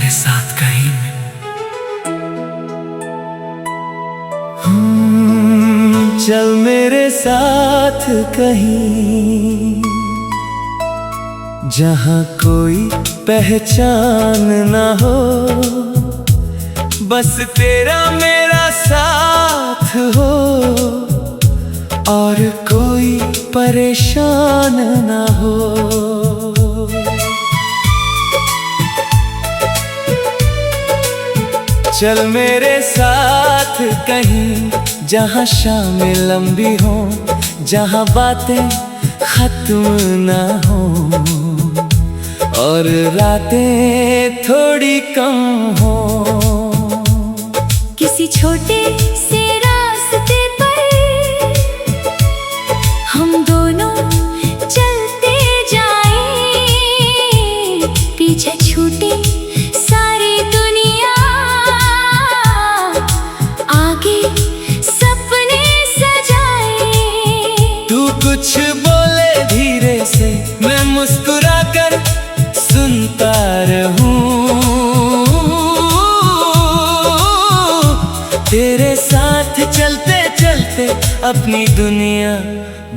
मेरे साथ कहीं। चल मेरे साथ कहीं, जहाँ कोई पहचान ना हो, बस तेरा मेरा साथ हो और कोई परेशान ना हो। चल मेरे साथ कहीं, जहाँ शामें लंबी हो, जहाँ बातें खत्म ना हो और रातें थोड़ी कम हो। किसी छोटे से रास्ते पर हम दोनों चलते जाएं, पीछे छूटे सारी दुनिया, आगे सपने सजाए। तू कुछ बोले धीरे से, मैं मुस्कुरा कर सुनता रहूं। तेरे साथ चलते चलते अपनी दुनिया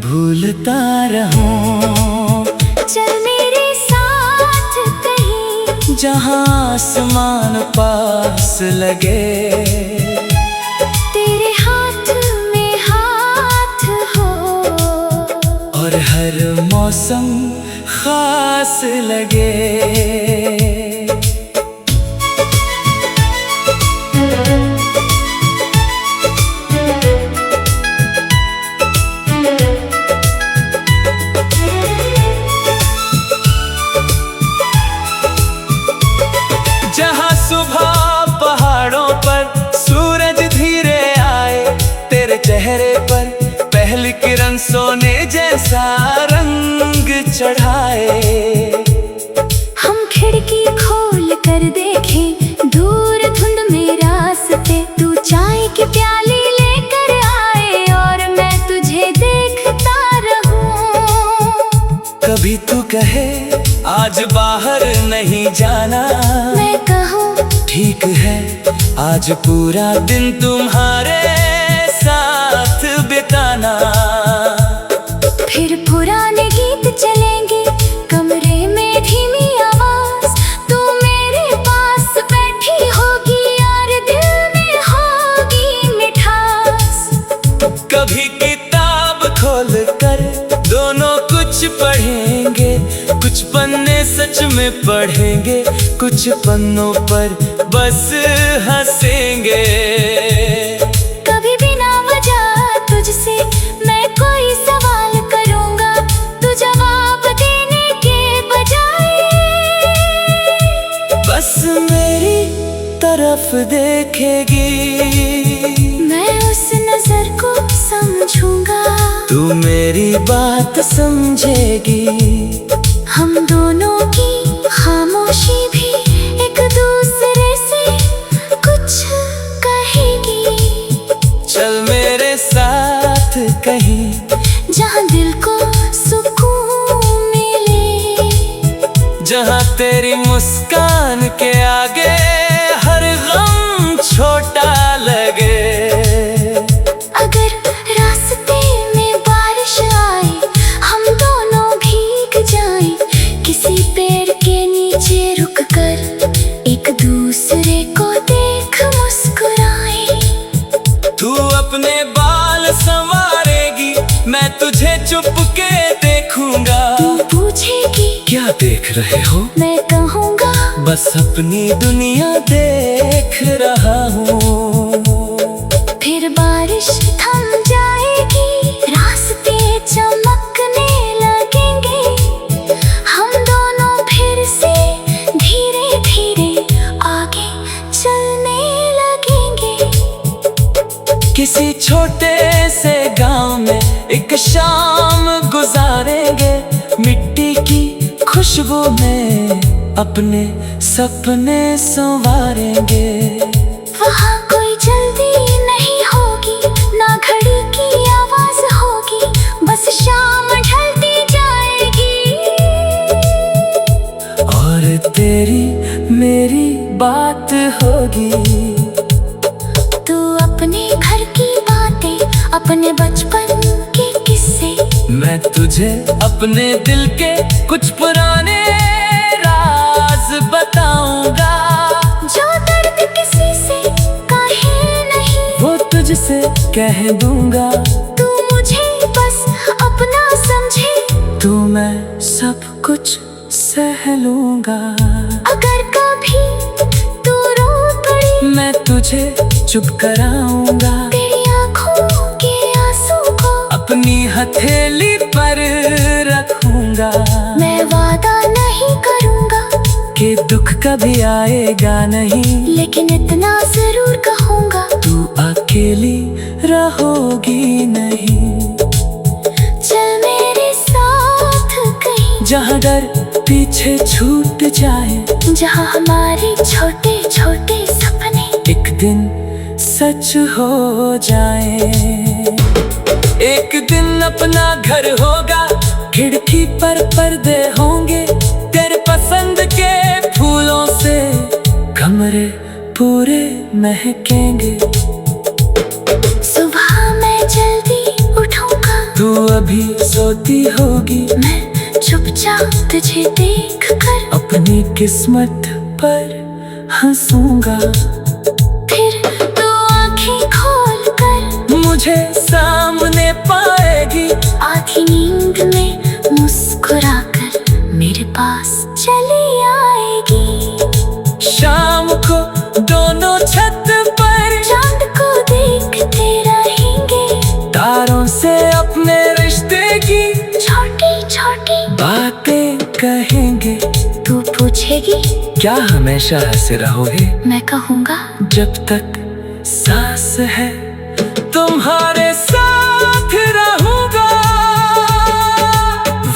भूलता रहूं। चल मेरे साथ कहीं, जहाँ आसमान पास लगे, तेरे हाथ में हाथ हो और हर मौसम खास लगे। जहाँ सुबह पहाड़ों पर सूरज धीरे आए, तेरे चेहरे पर पहली किरण सोने जैसा रंग चढ़ाए। हम खिड़की खोल कर देखें दूर धुंध में रास्ते, तू चाय की प्याली लेकर आए और मैं तुझे देखता रहूं। कभी तू कहे आज बाहर नहीं जाना, मैं कहूँ ठीक है आज पूरा दिन तुम्हारे साथ बिताना। फिर पुराने गीत चलेंगे कमरे में धीमी आवाज, तू मेरे पास बैठी होगी और दिल में होगी मिठास। कभी किताब खोल कर दोनों कुछ पढ़ेंगे, कुछ पन्ने सच में पढ़ेंगे, कुछ पन्नों पर बस हंसेंगे। कभी बिना वजह तुझसे मैं कोई सवाल करूंगा, तू जवाब देने के बजाय बस मेरी तरफ देखेगी, मैं उस नजर को समझूंगा। तू मेरी बात समझेगी, हम दोनों की खामोशी भी एक दूसरे से कुछ कहेगी। चल मेरे साथ कहीं, जहाँ दिल को सुकून मिले, जहाँ तेरी मुस्कान के आगे हर गम छोटा लगे। अगर रास्ते में बारिश आए, हम दोनों भीग जाएं, किसी पेड़ के नीचे रुक कर एक दूसरे को देख मुस्कुराए। तू अपने बाल संवारेगी, मैं तुझे चुपके देखूंगा। तू पूछेगी क्या देख रहे हो, मैं कहूँगा बस अपनी दुनिया देख रहा हूँ। फिर बारिश थम जाएगी, रास्ते चमकने लगेंगे, हम दोनों फिर से धीरे धीरे आगे चलने लगेंगे। किसी छोटे से गांव में एक शाम गुजारेंगे, मिट्टी की खुशबू में अपने सपने संवारेंगे। वहाँ कोई जल्दी नहीं होगी, ना घड़ी की आवाज होगी, बस शाम ढलती जाएगी और तेरी मेरी होगी। तू अपने घर की बातें, अपने बचपन के किस्से, मैं तुझे अपने दिल के कुछ पुराने राज बताऊंगा। जो दर्द किसी से कहे नहीं, वो तुझसे कह दूंगा। तू मुझे बस अपना समझे, तू मैं सब कुछ सह लूंगा। अगर कभी तू रो पड़ी, मैं तुझे चुप कराऊंगा। तेरी आँखों के आंसू को अपनी हथेली पर रखूंगा। मैं वादा नहीं करूंगा कि दुख कभी आएगा नहीं, लेकिन इतना जरूर कहूंगा, तू अकेली रहोगी नहीं। चल मेरे साथ कहीं, जहाँ डर पीछे छूट जाए, जहाँ हमारे छोटे छोटे सपने एक दिन सच हो जाए। एक दिन अपना घर होगा, खिड़की पर पर्दे होंगे, तेरे पसंद के फूलों से कमरे पूरे महकेंगे। सुबह मैं जल्दी उठूंगा, तू अभी सोती होगी, मैं चुपचाप तुझे देख कर अपनी किस्मत पर हंसूंगा। फिर तू आंखें खोल कर मुझे सामने पाएगी, आधी नींद में मुस्कुरा कर मेरे पास चली आएगी। शाम को दोनों छत पर चांद को देखते रहेंगे, तारों से अपने रिश्ते की छोटी छोटी बातें कहेंगे। तू पूछेगी क्या हमेशा हंसे रहोगे? मैं कहूँगा जब तक सांस है तुम्हारे साथ रहूंगा।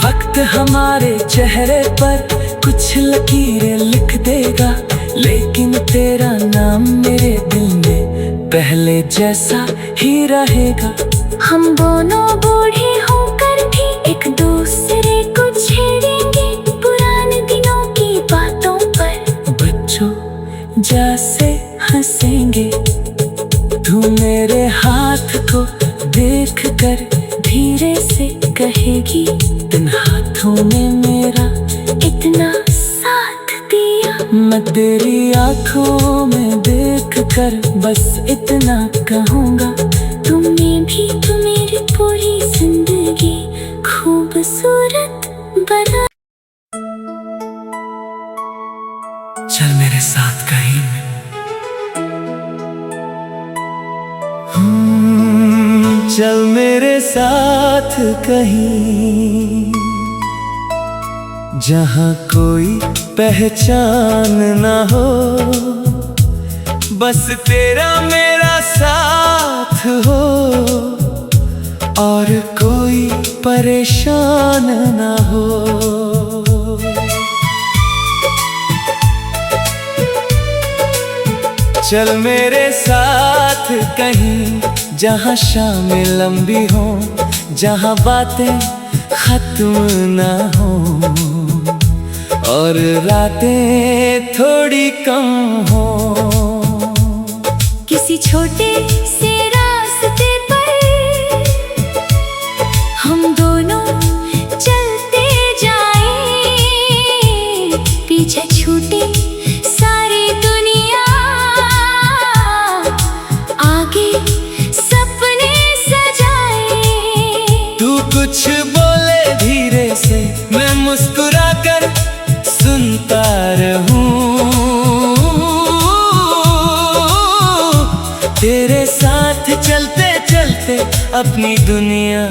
वक्त हमारे चेहरे पर कुछ लकीरें लिख देगा, लेकिन तेरा नाम मेरे दिल में पहले जैसा ही रहेगा। हम दोनों बूढ़े होकर भी एक दूसरे को छेड़ेंगे, पुराने दिनों की बातों पर बच्चों जैसे हंसेंगे। तू मेरे हाथ को देख कर धीरे से कहेगी, इन हाथों में मेरा इतना साथ दिया। मैं तेरी आँखों में देख कर बस इतना कहूँगा, तुमने भी तो मेरी पूरी जिंदगी खूबसूरत बना। चल मेरे साथ कहीं, चल मेरे साथ कहीं, जहाँ कोई पहचान ना हो, बस तेरा मेरा साथ हो और कोई परेशान ना हो। चल मेरे साथ कहीं, जहाँ शामें लंबी हो, जहाँ बातें खत्म ना हो और रातें थोड़ी कम हो। किसी छोटे से रास्ते पर हम दोनों चलते जाएं, पीछे छूटे सारी दुनिया, आगे सपने सजाए। तू कुछ बोले धीरे से, मैं मुस्कुरा कर सुनता रहूं। तेरे साथ चलते चलते अपनी दुनिया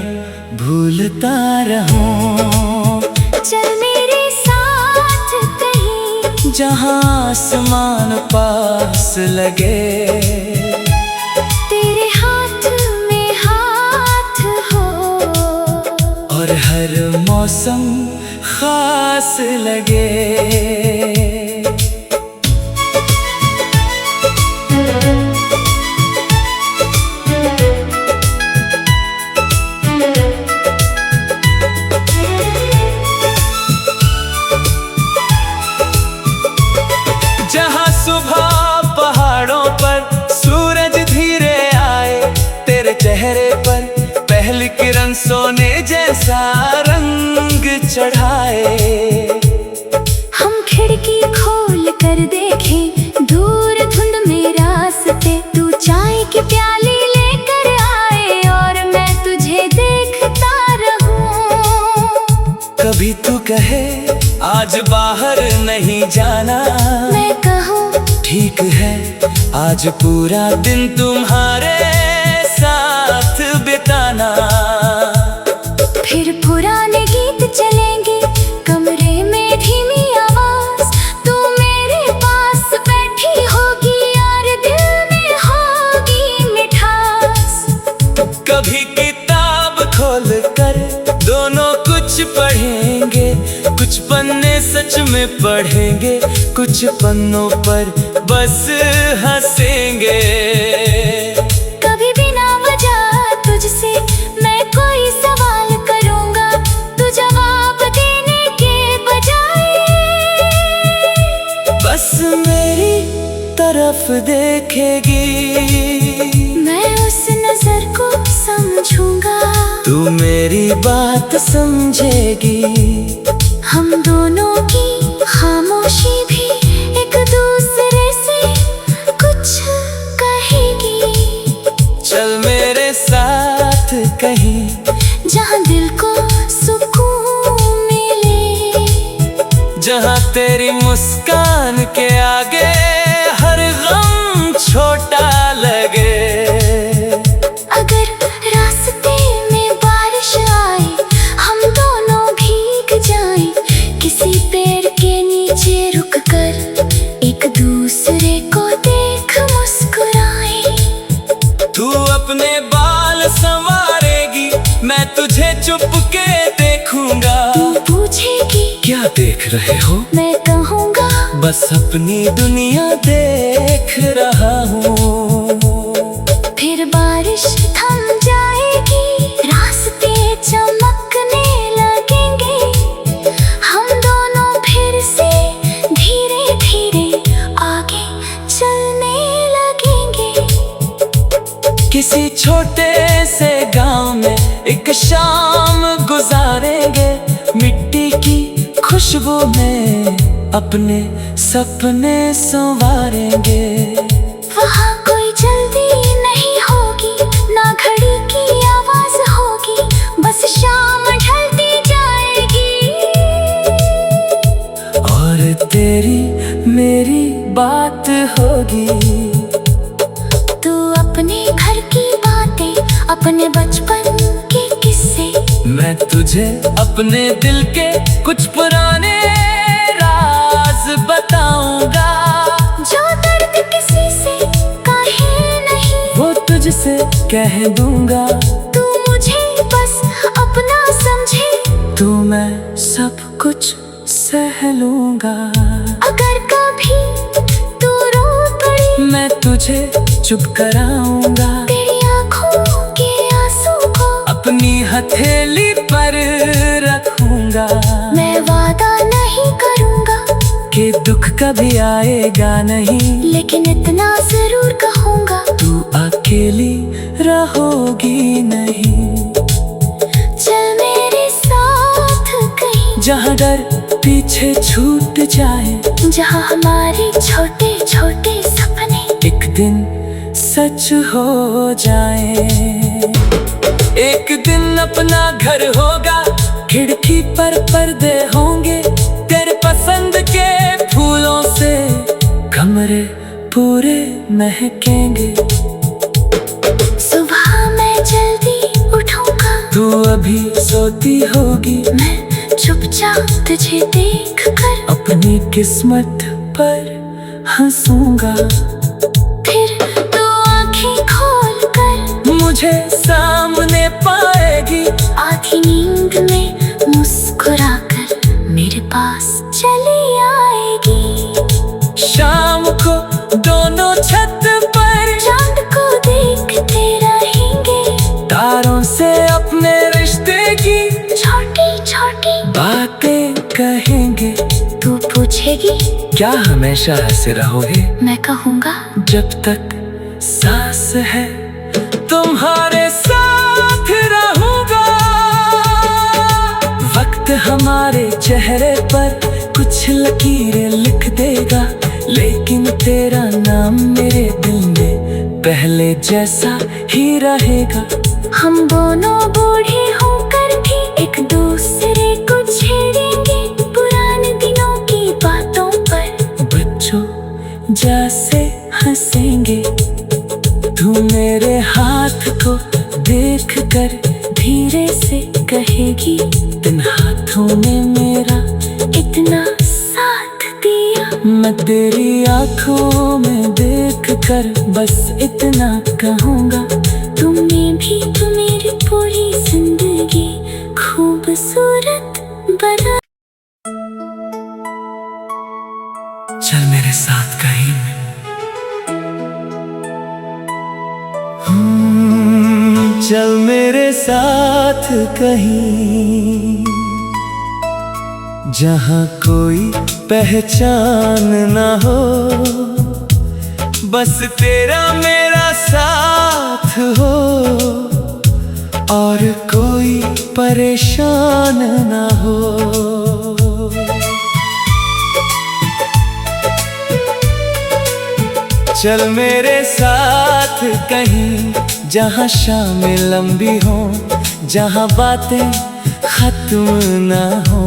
भूलता रहूं। चल मेरे साथ कहीं, जहाँ आसमान पास लगे, तेरे हाथ में हाथ हो और हर मौसम खास लगे। जहाँ सुबह चढ़ाए। हम खिड़की खोल कर देखें दूर धुंध में रास्ते, तू चाय की प्याली लेकर आए और मैं तुझे देखता रहूं। कभी तू कहे आज बाहर नहीं जाना, मैं कहूँ ठीक है आज पूरा दिन तुम्हारे साथ बिताना। फिर पुराने गीत चलेंगे कमरे में धीमी आवाज, तू मेरे पास बैठी होगी और दिल में होगी मिठास। कभी किताब खोल कर दोनों कुछ पढ़ेंगे, कुछ पन्ने सच में पढ़ेंगे, कुछ पन्नों पर बस हंसेंगे। कभी बिना वजह तुझसे मैं कोई सवाल करूंगा, तू जवाब देने के बजाय बस मेरी तरफ देखेगी। मैं उस नजर को समझूंगा, तू मेरी बात समझेगी। हम दोनों की खामोशी भी एक दूसरे से कुछ कहेगी। चल मेरे साथ कहीं जहाँ दिल को सुकून मिले, जहाँ तेरी मुस्कान के आगे हर गम छोटा लगे। अगर रास्ते में बारिश आए हम दोनों भीग जाएं, किसी पेड़ के नीचे रुक कर एक दूसरे को देख मुस्कुराएं। तू अपने बाल संवारेगी, मैं तुझे चुपके देखूंगा। तू पूछेगी क्या देख रहे हो, मैं कहूँगा बस अपनी दुनिया देख रहा हूँ। फिर बारिश थम जाएगी, रास्ते चमकने लगेंगे, हम दोनों फिर से धीरे धीरे आगे चलने लगेंगे। किसी छोटे से गांव में एक शाम गुजारेंगे, मिट्टी की खुशबू में अपने सपने संवारेंगे। वहाँ कोई जल्दी नहीं होगी, ना घड़ी की आवाज होगी, बस शाम ढलती जाएगी और तेरी मेरी बात होगी। तू अपने घर की बातें, अपने बचपन के किस्से, मैं तुझे अपने दिल के कुछ पुराने राज बताऊंगा। जो दर्द किसी से कहे नहीं वो तुझसे कह दूंगा। तू मुझे बस अपना समझे, तू मैं सब कुछ सह लूंगा। अगर कभी तू रो पड़ी मैं तुझे चुप कराऊंगा, तेरी आँखों के आंसू को अपनी हथेली पर रखूंगा। मैं वादा नहीं करूँगा कि दुख कभी आएगा नहीं, लेकिन इतना जरूर कहूँगा तू अकेली रहोगी नहीं। चल मेरे साथ कहीं, जहाँ डर पीछे छूट जाए, जहाँ हमारे छोटे छोटे सपने एक दिन सच हो जाए। एक दिन अपना घर होगा, खिड़की पर पर्दे होंगे, तेरे पसंद के फूलों से कमरे पूरे महकेंगे। सुबह मैं जल्दी उठूंगा, तू अभी सोती होगी, मैं चुपचाप तुझे देख कर अपनी किस्मत पर हंसूंगा। फिर तू आंखें खोल कर मुझे सामने पाएगी, आधी नींद में मुस्कुरा कर मेरे पास चली आएगी। शाम को दोनों छत पर चांद को देखते रहेंगे, तारों से अपने रिश्ते की छोटी छोटी बातें कहेंगे। तू पूछेगी क्या हमेशा ऐसे रहोगे, मैं कहूँगा जब तक सांस है तुम्हारे साथ रहूंगा। वक्त हमारे कुछ लकीरें लिख देगा, लेकिन तेरा नाम मेरे दिल में पहले जैसा ही रहेगा। हम दोनों बूढ़े होकर भी एक दूसरे को छेड़ेंगे, पुराने दिनों की बातों पर बच्चों जैसे हंसेंगे। तू मेरे हाथ को देख कर धीरे से कहेगी, इन हाथों ने मेरा इतना साथ दिया। मैं तेरी आंखों में देख कर बस इतना कहूँगा, तुमने भी तो मेरी पूरी जिंदगी खूबसूरत बना। चल मेरे साथ कहीं, चल मेरे साथ कहीं, जहाँ कोई पहचान ना हो, बस तेरा मेरा साथ हो और कोई परेशान ना हो। चल मेरे साथ कहीं, जहाँ शामें लंबी हो, जहाँ बातें खत्म ना हो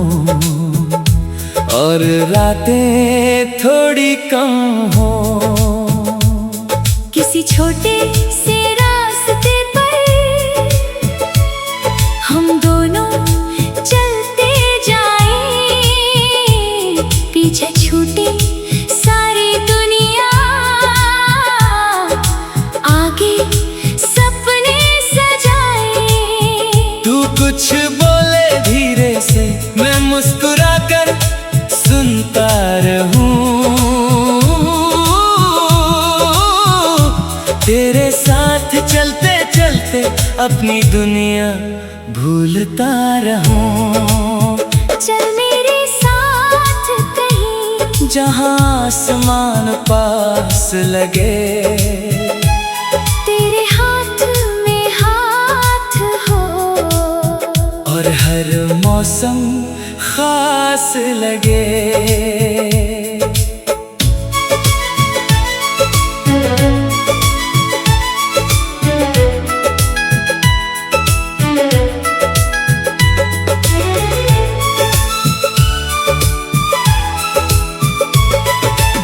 और रातें थोड़ी कम हो। किसी छोटे से रास्ते पर हम दोनों चलते जाएं, पीछे छूटे सारी दुनिया, आगे सपने सजाए। तू कुछ बोले धीरे से, मैं मुस्कुरा कर सुनता रहूं। तेरे साथ चलते चलते अपनी दुनिया भूलता रहूं। चल मेरे साथ कहीं, जहाँ आसमान पास लगे, तेरे हाथ में हाथ हो और हर मौसम खास लगे।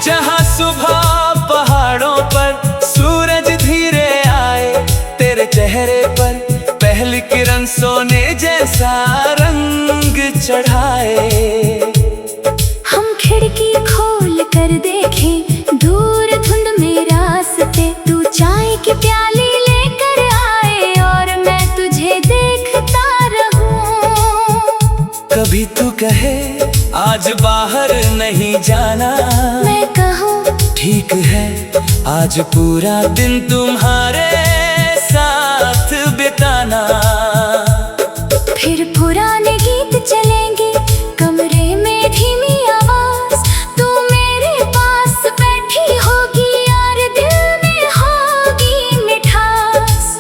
जहाँ सुबह पहाड़ों पर सूरज धीरे आए, तेरे चेहरे पर पहली किरण सोने जैसा रंग चढ़ाए। हम खिड़की खोल कर देखें, दूर धुंध में रास्ते, तू चाय की प्याली लेकर आए और मैं तुझे देखता रहूं। कभी तू कहे आज बाहर नहीं जाना, मैं कहूँ ठीक है आज पूरा दिन तुम्हारे साथ बिताना। फिर पुराने गीत चलेंगे, कमरे में धीमी आवाज, तू मेरे पास बैठी होगी और दिल में होगी मिठास।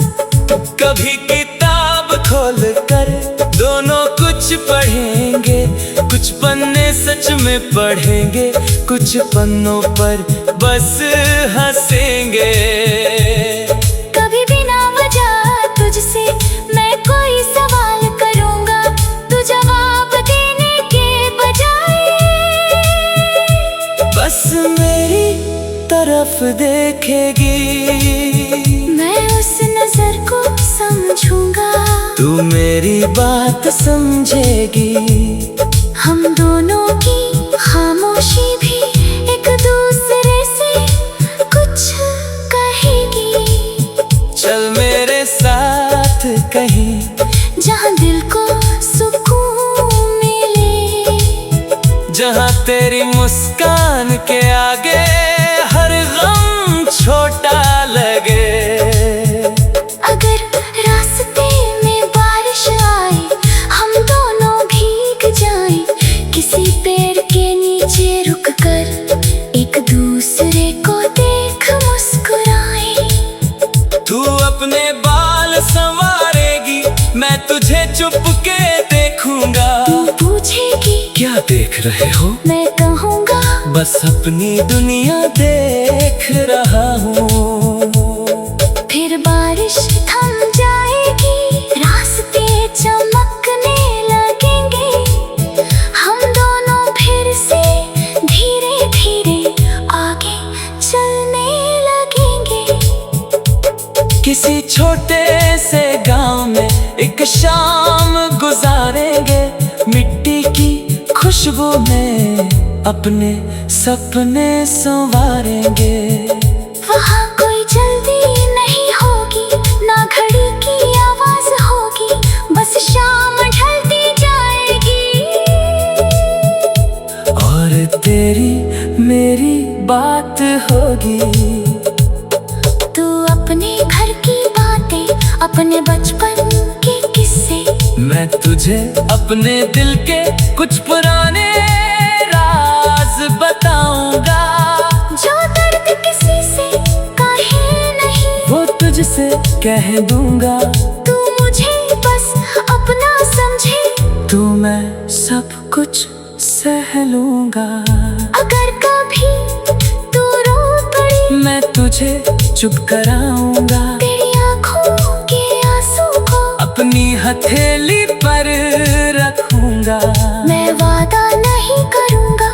कभी किताब खोल कर दोनों कुछ पढ़ेंगे, कुछ पन्ने सच में पढ़ेंगे, कुछ पन्नों पर बस हंसेंगे। कभी बिना वजह तुझसे मैं कोई सवाल करूंगा, तू जवाब देने के बजाय बस मेरी तरफ देखेगी, मैं उस नजर को समझूंगा। तू मेरी बात समझेगी। हम दोनों की खामोशी भी एक दूसरे से कुछ कहेगी। चल मेरे साथ कहीं, जहाँ दिल को सुकून मिले, जहाँ तेरी मुस्कान के आगे हर गम छोटा लगे। अगर रास्ते में बारिश आए, हम दोनों भीग जाएं, किसी पेड़ के नीचे रुक कर एक दूसरे को देख मुस्कुराएं। तू अपने बाल संवारेगी, मैं तुझे चुप के देखूंगा। तू पूछेगी क्या देख रहे हो? मैं कहूँगा बस अपनी दुनिया देख रहा हूँ। फिर बारिश थम जाएगी, रास्ते चमकने लगेंगे, हम दोनों फिर से धीरे धीरे आगे चलने लगेंगे। किसी छोटे से गांव में एक शाम गुजारेंगे, मिट्टी की खुशबू में अपने सपने संवारेंगे। वहाँ कोई जल्दी नहीं होगी, ना घड़ी की आवाज होगी, बस शाम ढलती जाएगी। और तेरी मेरी बात होगी। तू अपने घर की बातें, अपने बचपन के किस्से, मैं तुझे अपने दिल के कुछ पुराने राज बताऊंगा। जो दर्द किसी से कहे नहीं, वो तुझसे कह दूंगा। तू मुझे बस अपना समझे, तू मैं सब कुछ सह लूंगा। अगर कभी तू रो पड़ी, मैं तुझे चुप कराऊंगा। तेरी आँखों के आंसू को अपनी हथेली पर रखूंगा। मैं वादा नहीं करूँगा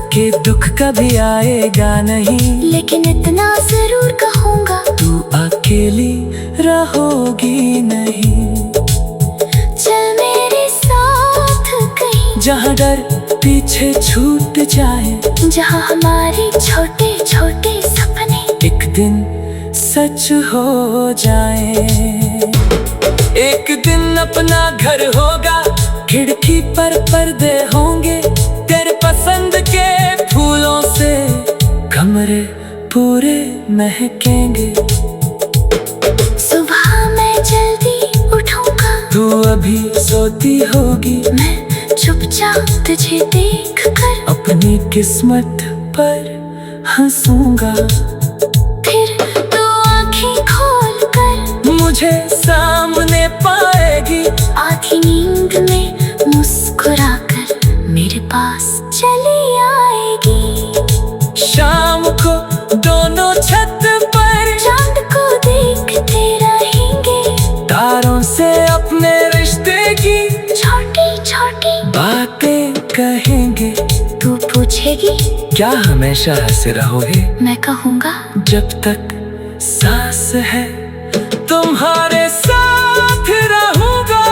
कि दुख कभी आएगा नहीं, लेकिन इतना जरूर कहूँगा, तू अकेली रहोगी नहीं। चल मेरे साथ कहीं, जहाँ डर पीछे छूट जाए, जहाँ हमारे छोटे छोटे सपने एक दिन सच हो जाए। एक दिन अपना घर होगा, खिड़की पर पर्दे होंगे, तेरे पसंद के फूलों से कमरे पूरे महकेंगे। सुबह मैं जल्दी उठूंगा, तू अभी सोती होगी, मैं चुपचाप तुझे देख कर अपनी किस्मत पर हंसूंगा। फिर तू आँखें खोल कर मुझे सामने पाएगी, आधी नींद में मुस्कुराकर मेरे पास चली आएगी। शाम को दोनों छत पर चांद को देखते रहेंगे, तारों से अपने रिश्ते की छोटी छोटी बातें कहेंगे। तू पूछेगी क्या हमेशा हंसे रहोगे? मैं कहूँगा जब तक सांस है तुम्हारे साथ रहूंगा।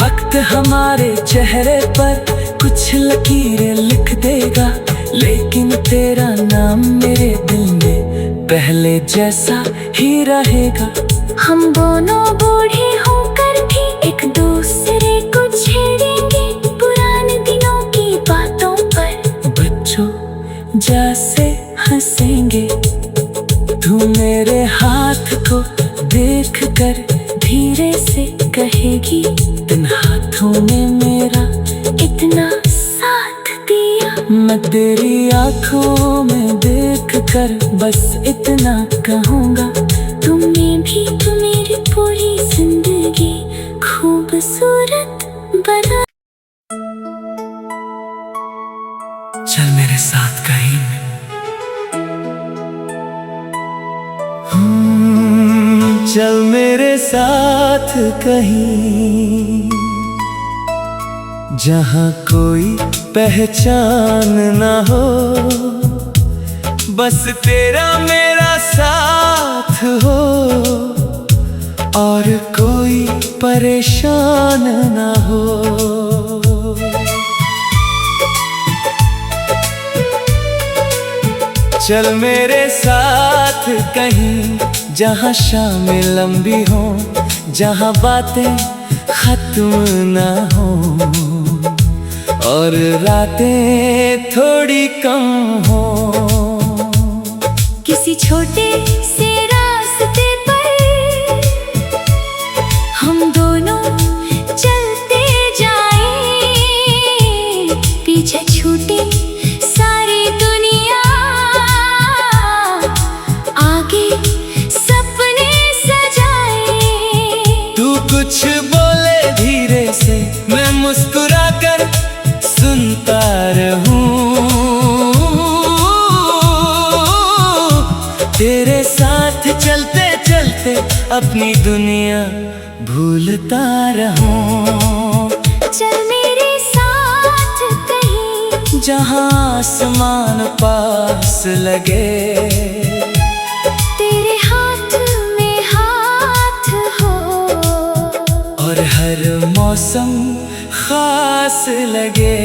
वक्त हमारे चेहरे पर कुछ लकीरें लिख देगा, लेकिन तेरा नाम मेरे दिल में पहले जैसा ही रहेगा। हम दोनों बूढ़े होकर भी एक दूसरे को छेड़ेंगे, पुराने दिनों की बातों पर बच्चों जैसे हंसेंगे। तू मेरे हाथ को देख कर धीरे से कहेगी, इन हाथों ने मेरा इतना साथ दिया। मैं तेरी आँखों में देख कर बस इतना कहूँगा, तुमने भी तो मेरी पूरी जिंदगी खूबसूरत बना। चल मेरे साथ कहीं, चल मेरे साथ कहीं, जहाँ कोई पहचान ना हो, बस तेरा मेरा साथ हो, और कोई परेशान ना हो। चल मेरे साथ कहीं, जहाँ शामें लंबी हो, जहाँ बातें खत्म ना हो, और रातें थोड़ी कम हो। किसी छोटे से रास्ते पर हम दोनों चलते जाएं, पीछे छूटे सारी दुनिया, आगे सपने सजाए। तू कुछ बोले धीरे से, मैं मुस्कुरा कर अपनी दुनिया भूलता रहूं। चल मेरे साथ कहीं जहां आसमान पास लगे, तेरे हाथ में हाथ हो और हर मौसम खास लगे।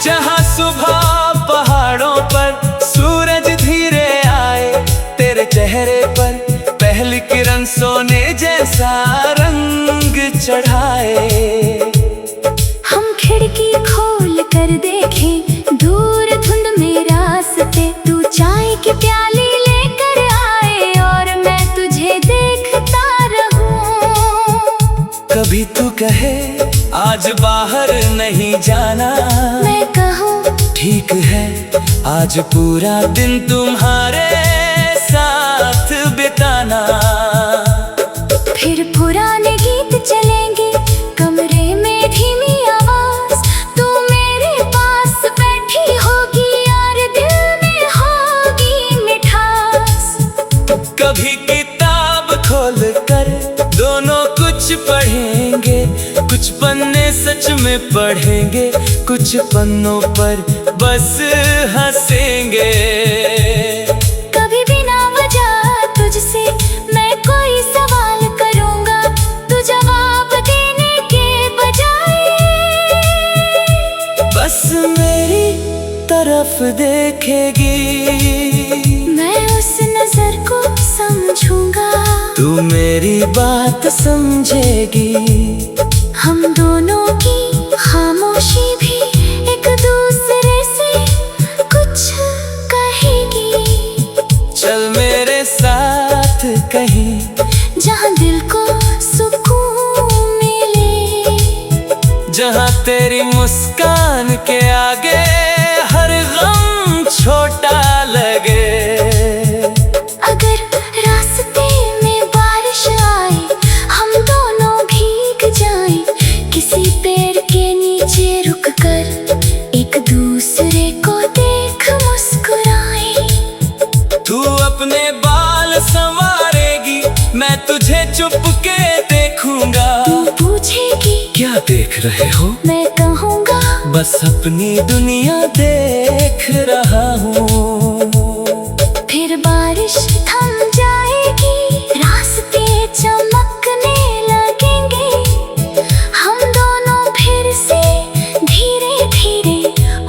जहाँ सुबह पहाड़ों पर सूरज धीरे आए, तेरे चेहरे पर पहली किरण सोने जैसा रंग चढ़ाए। हम खिड़की खोल कर देखें दूर धुंध में रास्ते, तू चाय की प्याली लेकर आए और मैं तुझे देखता रहूं। कभी तू कहे आज बाहर नहीं जाना, मैं कहूँ ठीक है आज पूरा दिन तुम्हारे साथ बिताना। फिर पुराने गीत चलेंगे कमरे में धीमी आवाज, तू मेरे पास बैठी होगी और दिल में होगी मिठास। कभी किताब खोल कर दोनों कुछ पढ़ेंगे, कुछ पन्ने सच में पढ़ेंगे, कुछ पन्नों पर बस हंसेंगे। कभी बिना वजह तुझसे मैं कोई सवाल करूंगा, तू जवाब देने के बजाय बस मेरी तरफ देखेगी, मैं उस नजर को समझूंगा। तू मेरी बात समझेगी। हम दोनों की खामोशी भी एक दूसरे से कुछ कहेगी। चल मेरे साथ कहीं जहाँ दिल को सुकून मिले, जहाँ तेरी मुस्कान के आगे हर गम छोटा लगे। अगर रास्ते में बारिश आए हम दोनों भीग जाएं, किसी पेड़ के नीचे रुककर एक दूसरे को देख मुस्कुराएं। तू अपने बाल संवारेगी, मैं तुझे चुपके देखूंगा। तू पूछेगी क्या देख रहे हो, मैं कहूँगा बस अपनी दुनिया देख रहा हूँ। फिर बारिश थम जाएगी, रास्ते चमकने लगेंगे, हम दोनों फिर से धीरे धीरे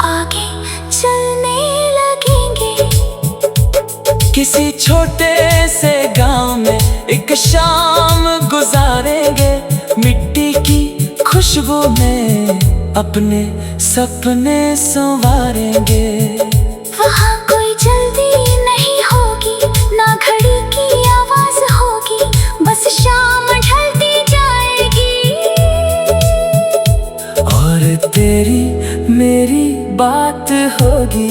आगे चलने लगेंगे। किसी छोटे से गांव में एक शाम गुजारेंगे, मिट्टी की खुशबू में अपने सपने संवारेंगे। वहाँ कोई जल्दी नहीं होगी, ना घड़ी की आवाज होगी, बस शाम ढलती जाएगी और तेरी मेरी बात होगी।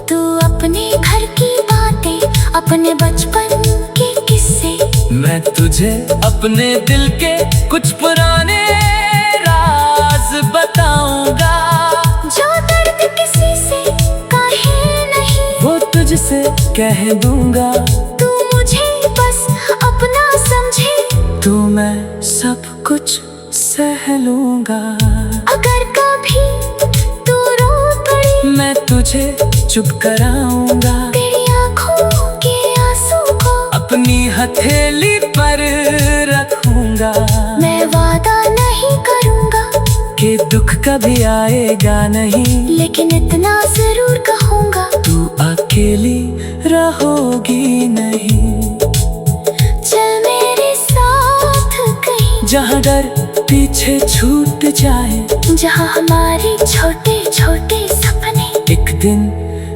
तू अपने घर की बातें, अपने बचपन के किस्से, मैं तुझे अपने दिल के कुछ पुराने राज बताऊंगा। जो दर्द किसी से कहे नहीं, वो तुझसे कह दूंगा। तू मुझे बस अपना समझे, तू मैं सब कुछ सह लूंगा। अगर कभी तू रो पड़ी, मैं तुझे चुप कराऊंगा। तेरी आँखों के आंसू को अपनी हथेली पर रखूंगा। मैं वादा नहीं करूँगा कि दुख कभी आएगा नहीं, लेकिन इतना जरूर कहूँगा, तू अकेली रहोगी नहीं। चल मेरे साथ कहीं जहाँ डर पीछे छूट जाए, जहाँ हमारे छोटे छोटे सपने एक दिन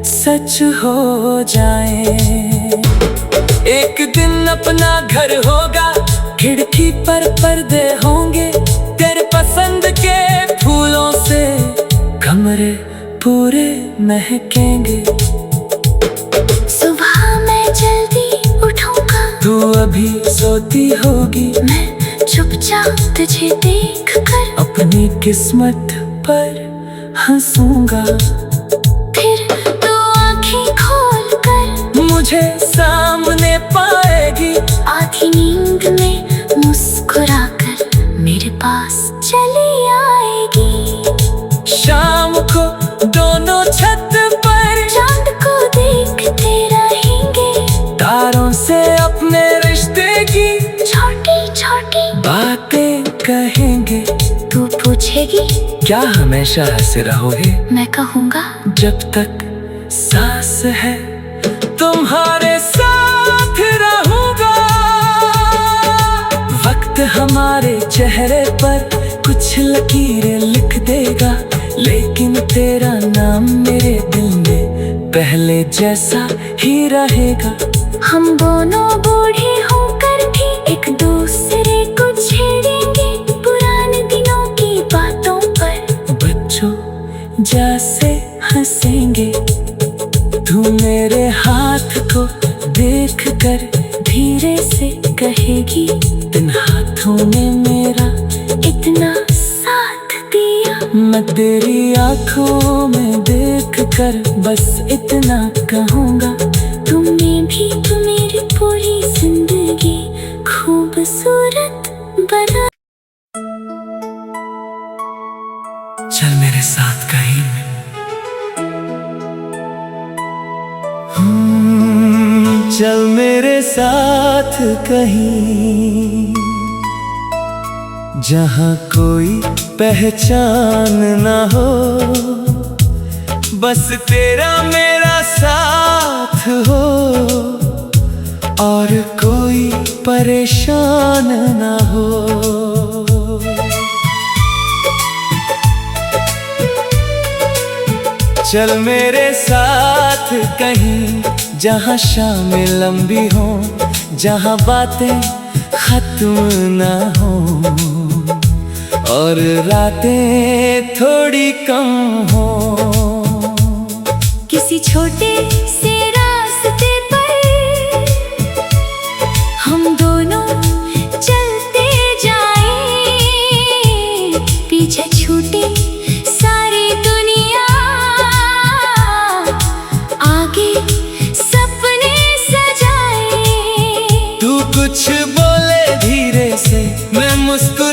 सच हो जाए। एक दिन अपना घर होगा, खिड़की पर पर्दे होंगे, तेरे पसंद के फूलों से कमरे पूरे महकेंगे। सुबह मैं जल्दी तू अभी सोती होगी, मैं चुपचाप तुझे देख कर अपनी किस्मत पर हंसूंगा। फिर तू आंखें खोल कर मुझे सामने पाएगी, आधी नींद में मुस्कुरा कर मेरे पास चली आएगी। शाम को दोनों छत पर चांद को देखते रहेंगे, तारों से अपने रिश्ते की छोटी छोटी बातें कहेंगे। तू पूछेगी क्या हमेशा हंसे रहोगे, मैं कहूँगा जब तक सांस है तुम्हारे साथ रहूंगा। वक्त हमारे चेहरे पर कुछ लकीरें लिख देगा, लेकिन तेरा नाम मेरे दिल में पहले जैसा ही रहेगा। हम दोनों बूढ़े होकर भी एक दूसरे को छेड़ेंगे, पुराने दिनों की बातों पर बच्चों जैसे हंसेंगे। तू मेरे हाथ को देख कर धीरे से कहेगी, इन हाथों ने मेरा इतना साथ दिया। मैं तेरी आंखों में देख कर बस इतना कहूँगा, तुमने भी तो मेरी पूरी जिंदगी खूबसूरत बना। चल मेरे साथ कहीं, चल मेरे साथ कहीं, जहाँ कोई पहचान ना हो, बस तेरा मेरा साथ हो और कोई परेशान ना हो। चल मेरे साथ कहीं, जहाँ शामें लंबी हो, जहाँ बातें खत्म ना हो और रातें थोड़ी कम हो। किसी छोटे से रास्ते पर हम दोनों चलते जाएं, पीछे छूटे सारी दुनिया, आगे सपने सजाए। तू कुछ बोले धीरे से, मैं मुस्कुरा